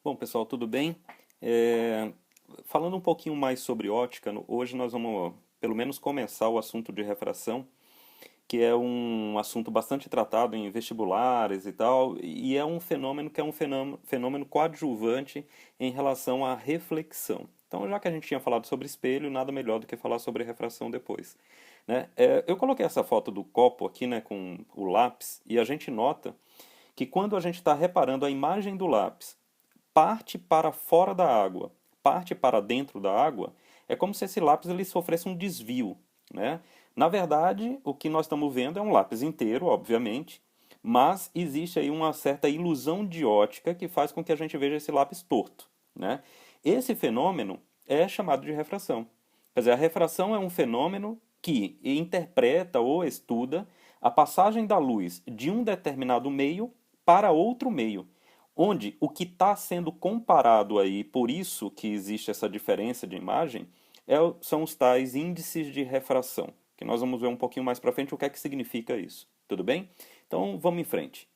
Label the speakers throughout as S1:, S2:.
S1: Bom, pessoal, tudo bem? Falando um pouquinho mais sobre ótica, hoje nós vamos, pelo menos, começar o assunto de refração, que é um assunto bastante tratado em vestibulares e tal, e é um fenômeno que é um fenômeno coadjuvante em relação à reflexão. Então, já que a gente tinha falado sobre espelho, nada melhor do que falar sobre refração depois, né? Eu coloquei essa foto do copo aqui, né, com o lápis, e a gente nota que quando a gente está reparando a imagem do lápis parte para fora da água, parte para dentro da água, é como se esse lápis ele sofresse um desvio, né? Na verdade, o que nós estamos vendo é um lápis inteiro, obviamente, mas existe aí uma certa ilusão de ótica que faz com que a gente veja esse lápis torto, né? Esse fenômeno é chamado de refração. Quer dizer, a refração é um fenômeno que interpreta ou estuda a passagem da luz de um determinado meio para outro meio, onde o que está sendo comparado aí, por isso que existe essa diferença de imagem, são os tais índices de refração, que nós vamos ver um pouquinho mais para frente o que é que significa isso. Tudo bem? Então vamos em frente.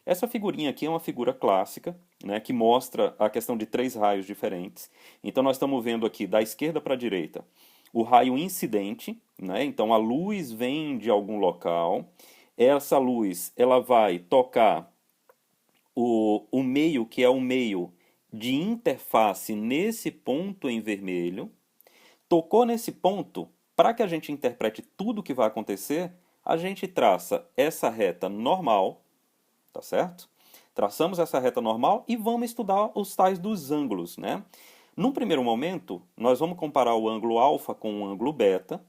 S1: Essa figurinha aqui é uma figura clássica, né, que mostra a questão de três raios diferentes. Então nós estamos vendo aqui da esquerda para a direita o raio incidente, né? Então a luz vem de algum local, essa luz ela vai tocar o meio que é o meio de interface nesse ponto em vermelho, tocou nesse ponto, para que a gente interprete tudo o que vai acontecer, a gente traça essa reta normal, tá certo? Traçamos essa reta normal e vamos estudar os tais dos ângulos, né? Num primeiro momento, nós vamos comparar o ângulo alfa com o ângulo beta,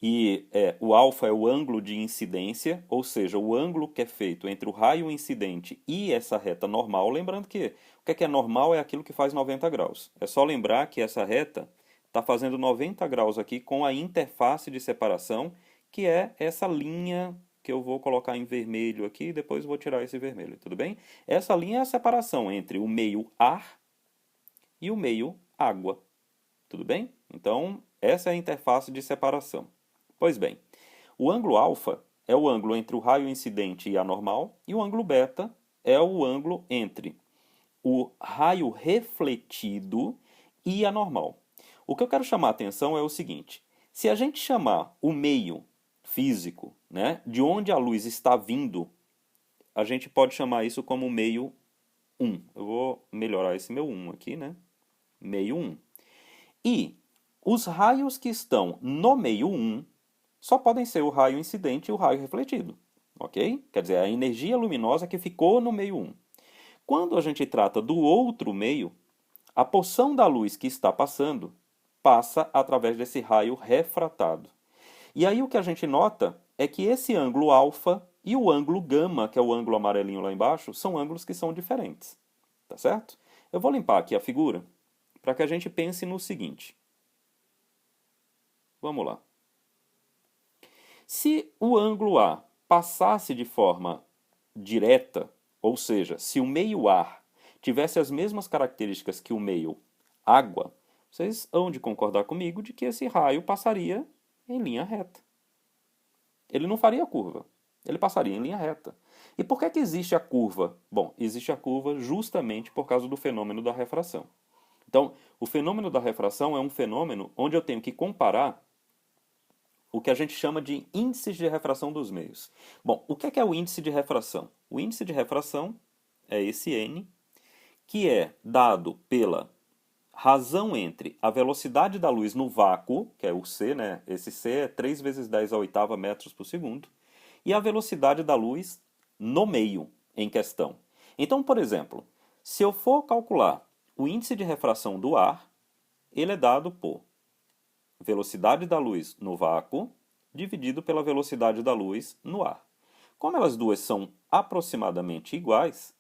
S1: e o alfa é o ângulo de incidência, ou seja, o ângulo que é feito entre o raio incidente e essa reta normal. Lembrando que o que é normal é aquilo que faz 90 graus. É só lembrar que essa reta está fazendo 90 graus aqui com a interface de separação, que é essa linha que eu vou colocar em vermelho aqui e depois vou tirar esse vermelho, tudo bem? Essa linha é a separação entre o meio ar e o meio água, tudo bem? Então, essa é a interface de separação. Pois bem, o ângulo alfa é o ângulo entre o raio incidente e a normal, e o ângulo beta é o ângulo entre o raio refletido e a normal. O que eu quero chamar a atenção é o seguinte: se a gente chamar o meio físico, né, de onde a luz está vindo, a gente pode chamar isso como meio 1. Eu vou melhorar esse meu 1 aqui, né? Meio 1. E os raios que estão no meio 1 só podem ser o raio incidente e o raio refletido, ok? Quer dizer, a energia luminosa que ficou no meio 1. Quando a gente trata do outro meio, a porção da luz que está passando passa através desse raio refratado. E aí o que a gente nota é que esse ângulo alfa e o ângulo gama, que é o ângulo amarelinho lá embaixo, são ângulos que são diferentes, tá certo? Eu vou limpar aqui a figura para que a gente pense no seguinte. Vamos lá. Se o ângulo A passasse de forma direta, ou seja, se o meio ar tivesse as mesmas características que o meio água, vocês hão de concordar comigo de que esse raio passaria em linha reta. Ele não faria curva, ele passaria em linha reta. E por que existe a curva? Bom, existe a curva justamente por causa do fenômeno da refração. Então, o fenômeno da refração é um fenômeno onde eu tenho que comparar o que a gente chama de índices de refração dos meios. Bom, o que é o índice de refração? O índice de refração é esse n, que é dado pela razão entre a velocidade da luz no vácuo, que é o c, né? Esse c é 3 vezes 10 a oitava metros por segundo, e a velocidade da luz no meio em questão. Então, por exemplo, se eu for calcular o índice de refração do ar, ele é dado por velocidade da luz no vácuo dividido pela velocidade da luz no ar. Como elas duas são aproximadamente iguais,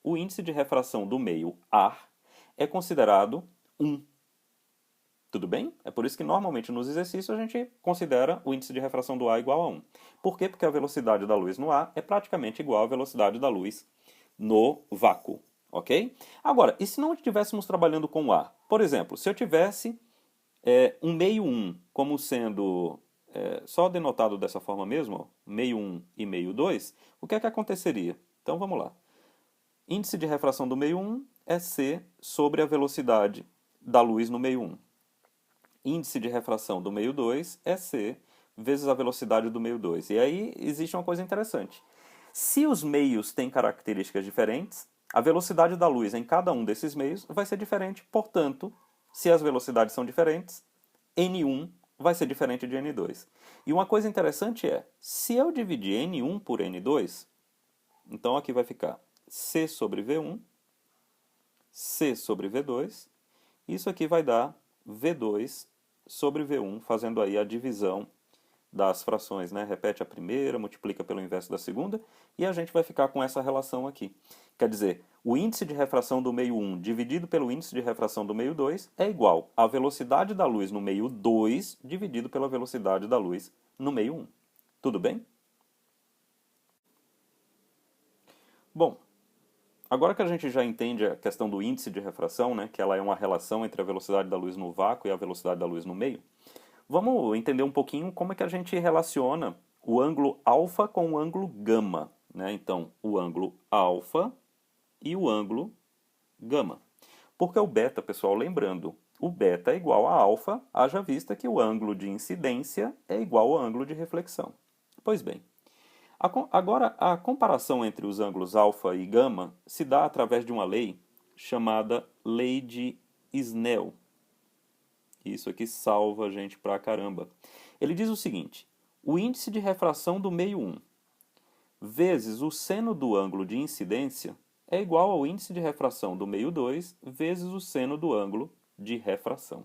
S1: o índice de refração do meio ar é considerado 1. Tudo bem? É por isso que normalmente nos exercícios a gente considera o índice de refração do ar igual a 1. Por quê? Porque a velocidade da luz no ar é praticamente igual à velocidade da luz no vácuo. Ok? Agora, e se não estivéssemos trabalhando com o ar? Por exemplo, se eu tivesse um meio 1 como sendo só denotado dessa forma mesmo, ó, meio 1 e meio 2, o que é que aconteceria? Então vamos lá. Índice de refração do meio 1 é c sobre a velocidade da luz no meio 1. Índice de refração do meio 2 é c vezes a velocidade do meio 2. E aí existe uma coisa interessante. Se os meios têm características diferentes, a velocidade da luz em cada um desses meios vai ser diferente. Portanto, se as velocidades são diferentes, N1 vai ser diferente de N2. E uma coisa interessante é, se eu dividir N1 por N2, então aqui vai ficar C sobre V1, C sobre V2, isso aqui vai dar V2 sobre V1, fazendo aí a divisão das frações, né? Repete a primeira, multiplica pelo inverso da segunda, e a gente vai ficar com essa relação aqui. Quer dizer, o índice de refração do meio 1 dividido pelo índice de refração do meio 2 é igual à velocidade da luz no meio 2 dividido pela velocidade da luz no meio 1. Tudo bem? Bom, agora que a gente já entende a questão do índice de refração, né, que ela é uma relação entre a velocidade da luz no vácuo e a velocidade da luz no meio, vamos entender um pouquinho como é que a gente relaciona o ângulo alfa com o ângulo gama, né? Então, o ângulo alfa e o ângulo gama. Porque o beta, pessoal, lembrando, o beta é igual a alfa, haja vista que o ângulo de incidência é igual ao ângulo de reflexão. Pois bem, agora a comparação entre os ângulos alfa e gama se dá através de uma lei chamada lei de Snell. Isso aqui salva a gente pra caramba. Ele diz o seguinte: o índice de refração do meio 1 vezes o seno do ângulo de incidência é igual ao índice de refração do meio 2 vezes o seno do ângulo de refração.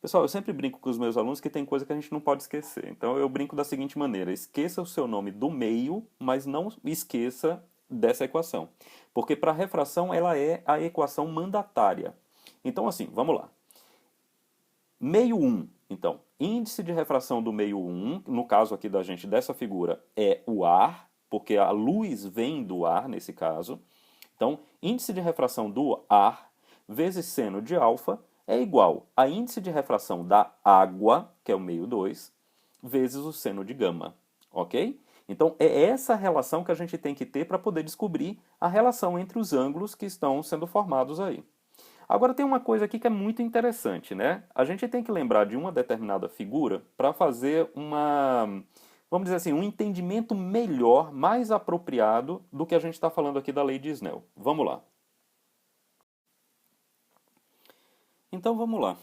S1: Pessoal, eu sempre brinco com os meus alunos que tem coisa que a gente não pode esquecer. Então eu brinco da seguinte maneira: esqueça o seu nome do meio, mas não esqueça dessa equação. Porque para a refração ela é a equação mandatária. Então assim, vamos lá. Meio 1, então, índice de refração do meio 1, no caso aqui da gente dessa figura, é o ar, porque a luz vem do ar nesse caso. Então, índice de refração do ar vezes seno de alfa é igual a índice de refração da água, que é o meio 2, vezes o seno de gama, ok? Então, é essa relação que a gente tem que ter para poder descobrir a relação entre os ângulos que estão sendo formados aí. Agora tem uma coisa aqui que é muito interessante, né? A gente tem que lembrar de uma determinada figura para fazer vamos dizer assim, um entendimento melhor, mais apropriado do que a gente está falando aqui da lei de Snell. Vamos lá. Então vamos lá.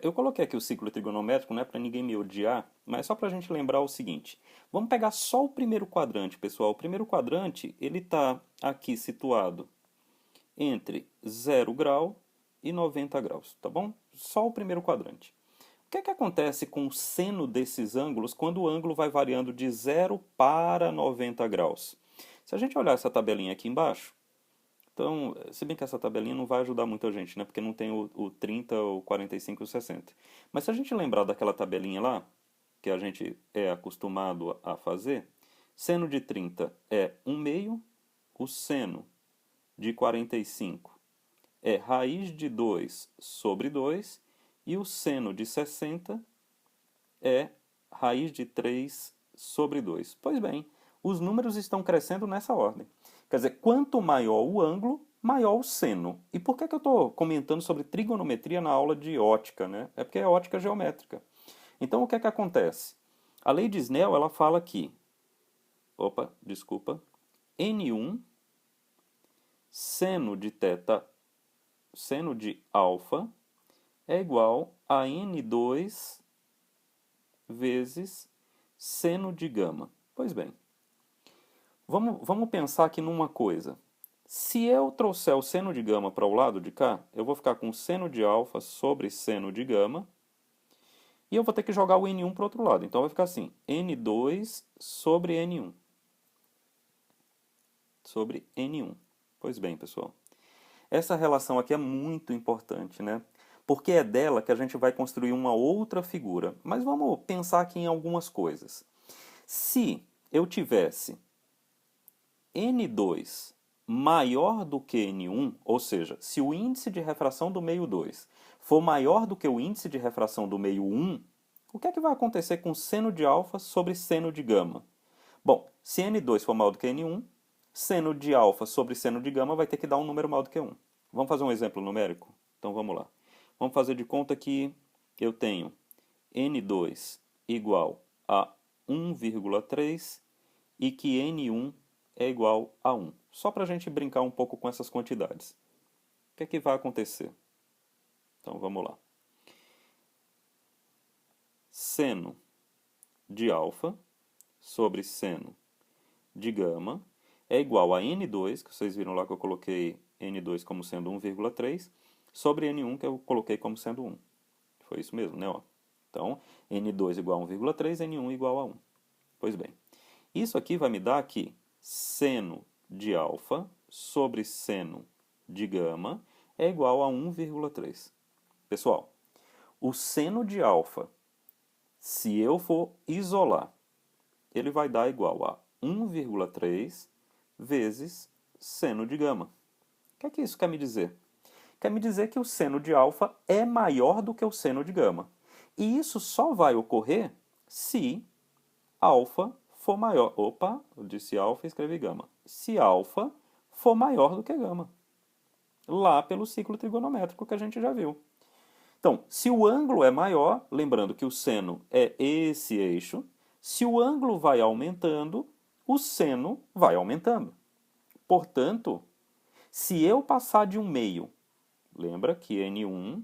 S1: Eu coloquei aqui o ciclo trigonométrico, né, para ninguém me odiar, mas só para a gente lembrar o seguinte. Vamos pegar só o primeiro quadrante, pessoal. O primeiro quadrante, ele está aqui situado entre 0 grau e 90 graus, tá bom? Só o primeiro quadrante. O que é que acontece com o seno desses ângulos quando o ângulo vai variando de 0 para 90 graus? Se a gente olhar essa tabelinha aqui embaixo, então, se bem que essa tabelinha não vai ajudar muito a gente, né? Porque não tem o 30, o 45 e o 60. Mas se a gente lembrar daquela tabelinha lá, que a gente é acostumado a fazer, seno de 30 é 1 meio, o seno de 45 é raiz de 2 sobre 2 e o seno de 60 é raiz de 3 sobre 2. Pois bem, os números estão crescendo nessa ordem. Quer dizer, quanto maior o ângulo, maior o seno. E por que eu estou comentando sobre trigonometria na aula de ótica, né? É porque é ótica geométrica. Então, o que é que acontece? A lei de Snell, ela fala que, N1 seno de θ, seno de alfa, é igual a N2 vezes seno de gama. Pois bem, vamos pensar aqui numa coisa. Se eu trouxer o seno de gama para o lado de cá, eu vou ficar com seno de alfa sobre seno de gama, e eu vou ter que jogar o N1 para o outro lado. Então vai ficar assim, N2 sobre N1. Sobre N1. Pois bem, pessoal. Essa relação aqui é muito importante, né? Porque é dela que a gente vai construir uma outra figura. Mas vamos pensar aqui em algumas coisas. Se eu tivesse N2 maior do que N1, ou seja, se o índice de refração do meio 2 for maior do que o índice de refração do meio 1, o que é que vai acontecer com seno de alfa sobre seno de gama? Bom, se N2 for maior do que N1, seno de alfa sobre seno de gama vai ter que dar um número maior do que 1. Vamos fazer um exemplo numérico? Então vamos lá. Vamos fazer de conta que eu tenho N2 igual a 1,3 e que N1 é igual a 1. Só para a gente brincar um pouco com essas quantidades. O que é que vai acontecer? Então vamos lá. Seno de alfa sobre seno de gama é igual a N2, que vocês viram lá que eu coloquei N2 como sendo 1,3, sobre N1 que eu coloquei como sendo 1. Foi isso mesmo, né? Ó. Então, N2 igual a 1,3, N1 igual a 1. Pois bem, isso aqui vai me dar que seno de alfa sobre seno de gama é igual a 1,3. Pessoal, o seno de alfa, se eu for isolar, ele vai dar igual a 1,3 vezes seno de gama. O que isso quer me dizer? Quer me dizer que o seno de alfa é maior do que o seno de gama. E isso só vai ocorrer se alfa for maior. Opa, eu disse alfa e escrevi gama. Se alfa for maior do que gama. Lá pelo ciclo trigonométrico que a gente já viu. Então, se o ângulo é maior, lembrando que o seno é esse eixo, se o ângulo vai aumentando, o seno vai aumentando. Portanto, se eu passar de um meio, lembra que N1,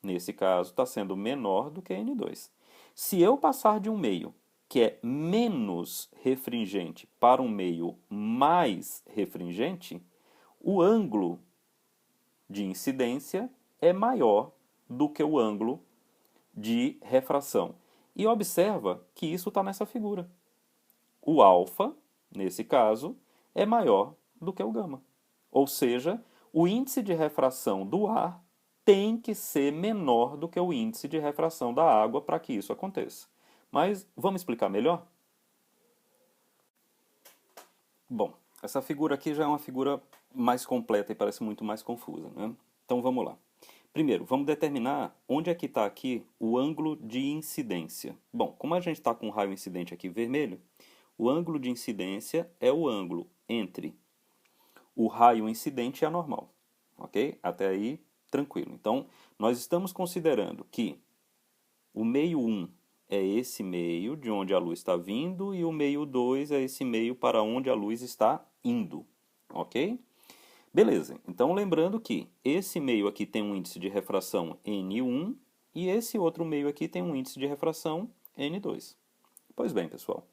S1: nesse caso, está sendo menor do que N2. Se eu passar de um meio que é menos refringente para um meio mais refringente, o ângulo de incidência é maior do que o ângulo de refração. E observa que isso está nessa figura. O alfa, nesse caso, é maior do que o gama. Ou seja, o índice de refração do ar tem que ser menor do que o índice de refração da água para que isso aconteça. Mas vamos explicar melhor? Bom, essa figura aqui já é uma figura mais completa e parece muito mais confusa, né? Então vamos lá. Primeiro, vamos determinar onde é que está aqui o ângulo de incidência. Bom, como a gente está com o raio incidente aqui vermelho, o ângulo de incidência é o ângulo entre o raio incidente e a normal. Ok? Até aí, tranquilo. Então, nós estamos considerando que o meio 1 é esse meio de onde a luz está vindo e o meio 2 é esse meio para onde a luz está indo. Ok? Beleza, então lembrando que esse meio aqui tem um índice de refração N1 e esse outro meio aqui tem um índice de refração N2. Pois bem, pessoal,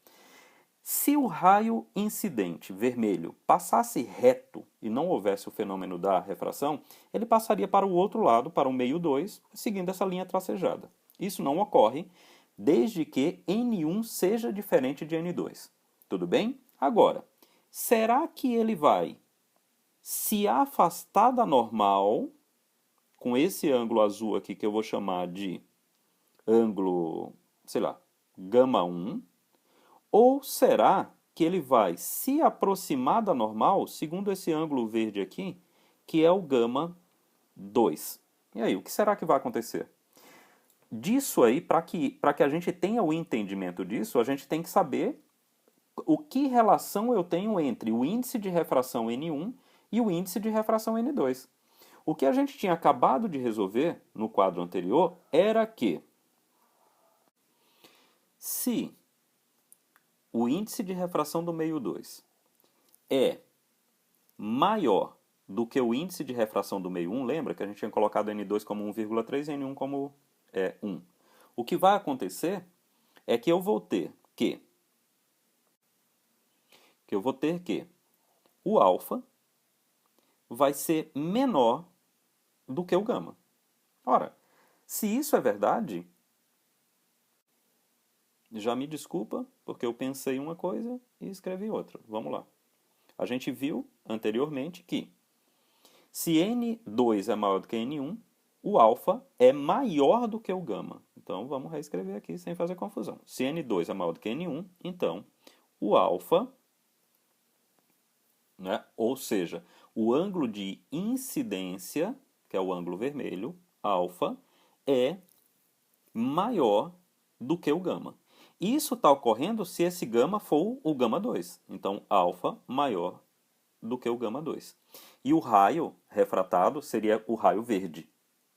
S1: se o raio incidente vermelho passasse reto e não houvesse o fenômeno da refração, ele passaria para o outro lado, para o meio 2, seguindo essa linha tracejada. Isso não ocorre desde que N1 seja diferente de N2. Tudo bem? Agora, será que ele vai se afastar da normal, com esse ângulo azul aqui que eu vou chamar de ângulo, sei lá, gama 1, ou será que ele vai se aproximar da normal, segundo esse ângulo verde aqui, que é o gama 2? E aí, o que será que vai acontecer? Disso aí, para que a gente tenha o entendimento disso, a gente tem que saber o que relação eu tenho entre o índice de refração N1 e o índice de refração N2. O que a gente tinha acabado de resolver no quadro anterior era que se o índice de refração do meio 2 é maior do que o índice de refração do meio 1, lembra que a gente tinha colocado N2 como 1,3 e N1 como 1. O que vai acontecer é que eu vou ter que o alfa vai ser menor do que o gama. Ora, se isso é verdade, já me desculpa, porque eu pensei uma coisa e escrevi outra. Vamos lá. A gente viu anteriormente que se N2 é maior do que N1, o alfa é maior do que o gama. Então, vamos reescrever aqui sem fazer confusão. Se N2 é maior do que N1, então o alfa, né, ou seja, o ângulo de incidência, que é o ângulo vermelho, alfa, é maior do que o gama. Isso está ocorrendo se esse gama for o gama 2. Então, alfa maior do que o gama 2. E o raio refratado seria o raio verde,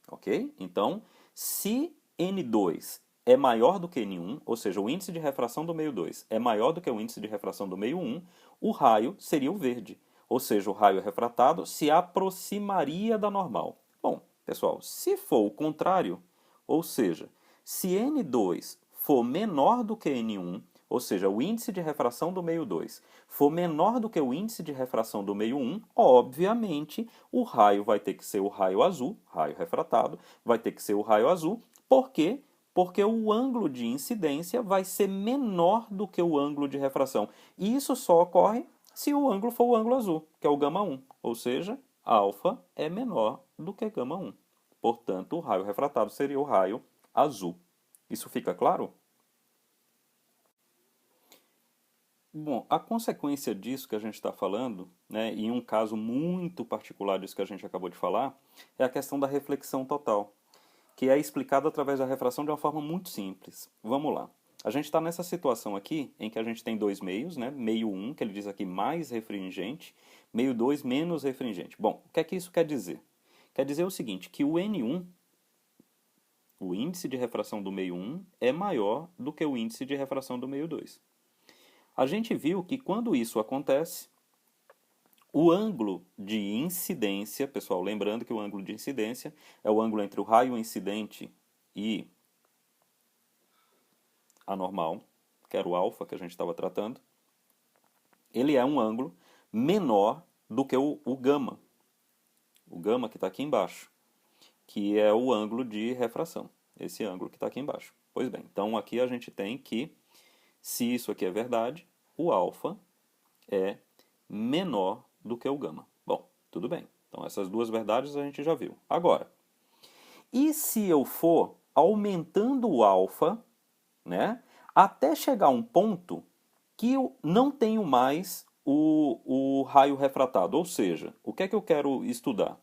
S1: ok? Então, se N2 é maior do que N1, ou seja, o índice de refração do meio 2 é maior do que o índice de refração do meio 1, o raio seria o verde, ou seja, o raio refratado se aproximaria da normal. Bom, pessoal, se for o contrário, ou seja, se N2 for menor do que N1, ou seja, o índice de refração do meio 2 for menor do que o índice de refração do meio 1, obviamente o raio vai ter que ser o raio azul, raio refratado, vai ter que ser o raio azul. Por quê? Porque o ângulo de incidência vai ser menor do que o ângulo de refração. E isso só ocorre se o ângulo for o ângulo azul, que é o gama 1, ou seja, alfa é menor do que gama 1. Portanto, o raio refratado seria o raio azul. Isso fica claro? Bom, a consequência disso que a gente está falando, né, em um caso muito particular disso que a gente acabou de falar, é a questão da reflexão total, que é explicada através da refração de uma forma muito simples. Vamos lá. A gente está nessa situação aqui em que a gente tem dois meios, né? Meio 1, que ele diz aqui mais refringente, meio 2 menos refringente. Bom, o que é que isso quer dizer? Quer dizer o seguinte, que o N1, o índice de refração do meio 1, é maior do que o índice de refração do meio 2. A gente viu que quando isso acontece, o ângulo de incidência, pessoal, lembrando que o ângulo de incidência é o ângulo entre o raio incidente e a normal, que era o alfa que a gente estava tratando, ele é um ângulo menor do que o gama. O gama que está aqui embaixo, que é o ângulo de refração. Esse ângulo que está aqui embaixo. Pois bem, então aqui a gente tem que, se isso aqui é verdade, o alfa é menor do que o gama. Bom, tudo bem. Então essas duas verdades a gente já viu. Agora, e se eu for aumentando o alfa, né, até chegar a um ponto que eu não tenho mais o raio refratado? Ou seja, o que é que eu quero estudar?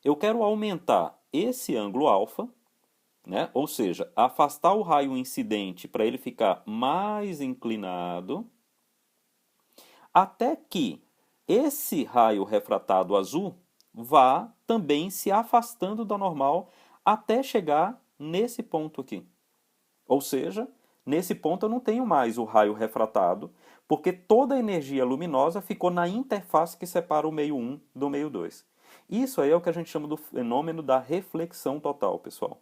S1: Eu quero aumentar esse ângulo alfa, né, ou seja, afastar o raio incidente para ele ficar mais inclinado, até que esse raio refratado azul vá também se afastando da normal até chegar nesse ponto aqui. Ou seja, nesse ponto eu não tenho mais o raio refratado, porque toda a energia luminosa ficou na interface que separa o meio 1 do meio 2. Isso aí é o que a gente chama do fenômeno da reflexão total, pessoal.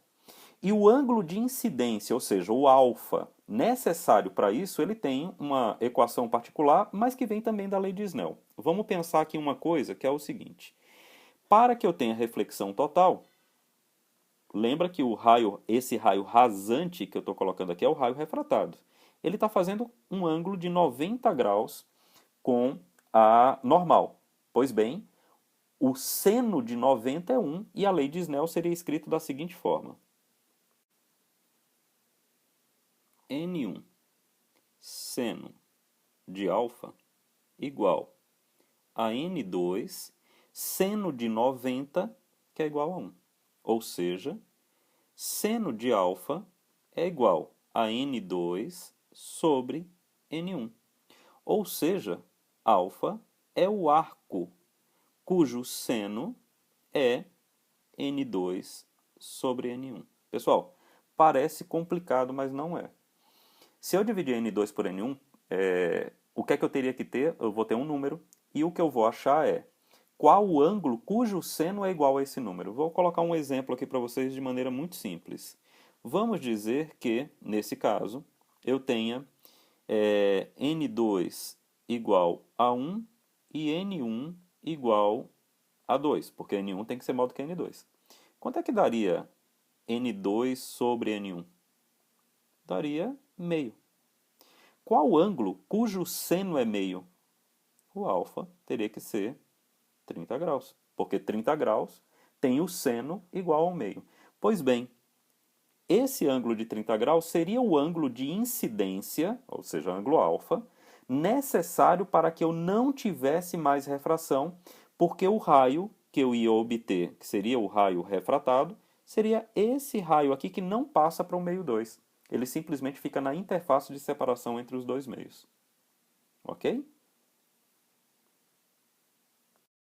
S1: E o ângulo de incidência, ou seja, o alfa, necessário para isso, ele tem uma equação particular, mas que vem também da lei de Snell. Vamos pensar aqui uma coisa que é o seguinte. Para que eu tenha reflexão total, lembra que esse raio rasante que eu estou colocando aqui é o raio refratado. Ele está fazendo um ângulo de 90 graus com a normal. Pois bem, o seno de 90 é 1 e a lei de Snell seria escrito da seguinte forma. N1 seno de alfa igual a N2 seno de 90, que é igual a 1. Ou seja, seno de alfa é igual a N2 sobre N1. Ou seja, alfa é o arco cujo seno é N2 sobre N1. Pessoal, parece complicado, mas não é. Se eu dividir N2 por N1, o que é que eu teria que ter? Eu vou ter um número, e o que eu vou achar é qual o ângulo cujo seno é igual a esse número. Vou colocar um exemplo aqui para vocês de maneira muito simples. Vamos dizer que, nesse caso, eu tenha N2 igual a 1 e N1 igual a 2, porque N1 tem que ser maior do que N2. Quanto é que daria N2 sobre N1? Daria meio. Qual ângulo cujo seno é meio? O alfa teria que ser 30 graus, porque 30 graus tem o seno igual ao meio. Pois bem, esse ângulo de 30 graus seria o ângulo de incidência, ou seja, ângulo alfa, necessário para que eu não tivesse mais refração, porque o raio que eu ia obter, que seria o raio refratado, seria esse raio aqui que não passa para o meio 2. Ele simplesmente fica na interface de separação entre os dois meios. Ok?